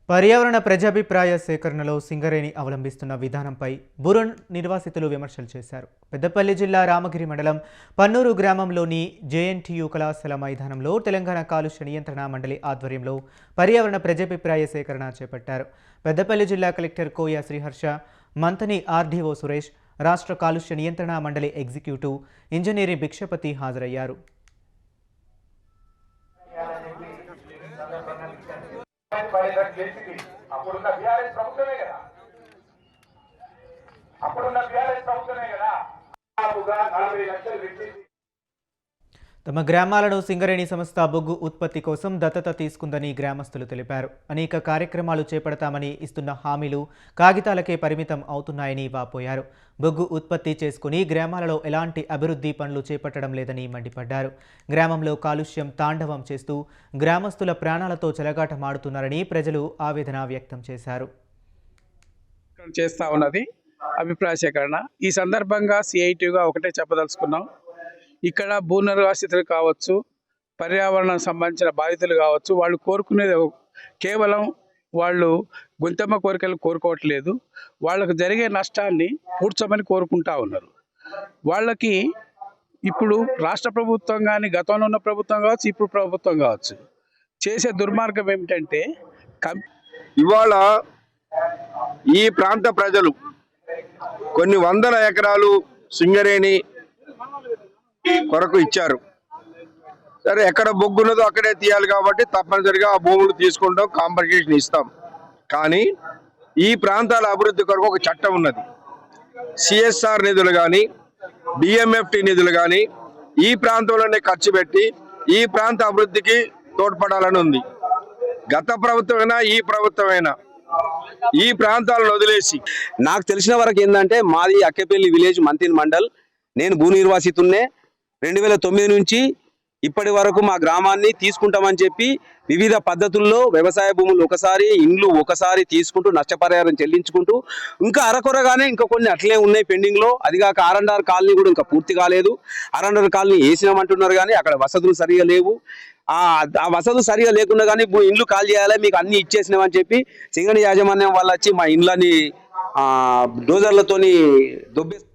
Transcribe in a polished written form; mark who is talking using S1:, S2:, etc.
S1: పర్యావరణ ప్రజాభిప్రాయ సేకరణలో సింగరేణి అవలంబిస్తున్న విధానంపై బురున్ నిర్వాసితులు విమర్శలు చేశారు. పెద్దపల్లి జిల్లా రామగిరి మండలం పన్నూరు గ్రామంలోని జేఎన్టీయూ కళాశాల మైదానంలో తెలంగాణ కాలుష్య నియంత్రణ మండలి ఆధ్వర్యంలో పర్యావరణ ప్రజాభిప్రాయ సేకరణ చేపట్టారు. పెద్దపల్లి జిల్లా కలెక్టర్ కోయ శ్రీహర్ష, మంతని ఆర్డీఓ సురేష్, రాష్ట్ర కాలుష్య నియంత్రణ మండలి ఎగ్జిక్యూటివ్ ఇంజనీరింగ్ భిక్షపతి హాజరయ్యారు.
S2: అప్పుడున్న బీఆర్ఎస్ ప్రభుత్వమే కదా
S1: తమ గ్రామాలను సింగరేణి సంస్థ బొగ్గు ఉత్పత్తి కోసం దత్తత తీసుకుందని గ్రామస్తులు తెలిపారు. అనేక కార్యక్రమాలు చేపడతామని ఇస్తున్న హామీలు కాగితాలకే పరిమితం అవుతున్నాయని వాపోయారు. బొగ్గు ఉత్పత్తి చేసుకుని గ్రామాలలో ఎలాంటి అభివృద్ధి పనులు చేపట్టడం లేదని మండిపడ్డారు. గ్రామంలో కాలుష్యం తాండవం చేస్తూ గ్రామస్తుల ప్రాణాలతో చెలగాటమాడుతున్నారని ప్రజలు ఆవేదన వ్యక్తం చేశారు.
S3: చేస్తా ఉన్నది అభిప్రాయ సేకరణ. ఈ సందర్భంగా సిఐటిగా ఒకటే చెప్పదలుచుకున్నాం. ఇక్కడ భూనిర్వాసితులు కావచ్చు, పర్యావరణం సంబంధించిన బాధితులు కావచ్చు, వాళ్ళు కోరుకునేది కేవలం వాళ్ళు గొంతెమ్మ కోరికలు కోరుకోవట్లేదు. వాళ్ళకు జరిగే నష్టాన్ని పూడ్చమని కోరుకుంటా ఉన్నారు. వాళ్ళకి ఇప్పుడు రాష్ట్ర ప్రభుత్వం కానీ, గతంలో ఉన్న ప్రభుత్వం కావచ్చు, ఇప్పుడు ప్రభుత్వం కావచ్చు, చేసే దుర్మార్గం ఏమిటంటే
S4: ఇవాళ ఈ ప్రాంత ప్రజలు కొన్ని వందల ఎకరాలు సింగరేణి కొరకు ఇచ్చారు. సరే, ఎక్కడ బొగ్గు ఉన్నదో అక్కడే తీయాలి కాబట్టి తప్పనిసరిగా ఆ భూములు తీసుకుంటాం, కాంపన్సేషన్ ఇస్తాం. కానీ ఈ ప్రాంతాల అభివృద్ధి కొరకు ఒక చట్టం ఉన్నది. సిఎస్ఆర్ నిధులు కానీ, డిఎంఎఫ్టి నిధులు కానీ ఈ ప్రాంతంలోనే ఖర్చు పెట్టి ఈ ప్రాంత అభివృద్ధికి తోడ్పడాలని ఉంది. గత ప్రభుత్వమైనా ఈ ప్రభుత్వమైనా ఈ ప్రాంతాలను వదిలేసి,
S5: నాకు తెలిసిన వరకు ఏంటంటే మాది అక్కేపల్లి విలేజ్ మంతిన్ మండల్. నేను భూ నిర్వాసితున్నే. 2009 నుంచి ఇప్పటి వరకు మా గ్రామాన్ని తీసుకుంటామని చెప్పి వివిధ పద్ధతుల్లో వ్యవసాయ భూములు ఒకసారి, ఇండ్లు ఒకసారి తీసుకుంటూ నష్టపరిహారం చెల్లించుకుంటూ ఇంకా అరకొరగానే ఇంకా కొన్ని అట్లే ఉన్నాయి పెండింగ్లో. అదిగాక R&R కాలనీ కూడా ఇంకా పూర్తి కాలేదు. R&R కాలనీ వేసినామంటున్నారు కానీ అక్కడ వసతులు సరిగా లేవు. ఆ వసతులు సరిగా లేకుండా కానీ ఇండ్లు ఖాళీ చేయాలి, మీకు అన్ని ఇచ్చేసినామని చెప్పి సింగరేణి యాజమాన్యం వాళ్ళు వచ్చి మా ఇండ్లని డోజర్లతోని దొబ్బేస్తారు.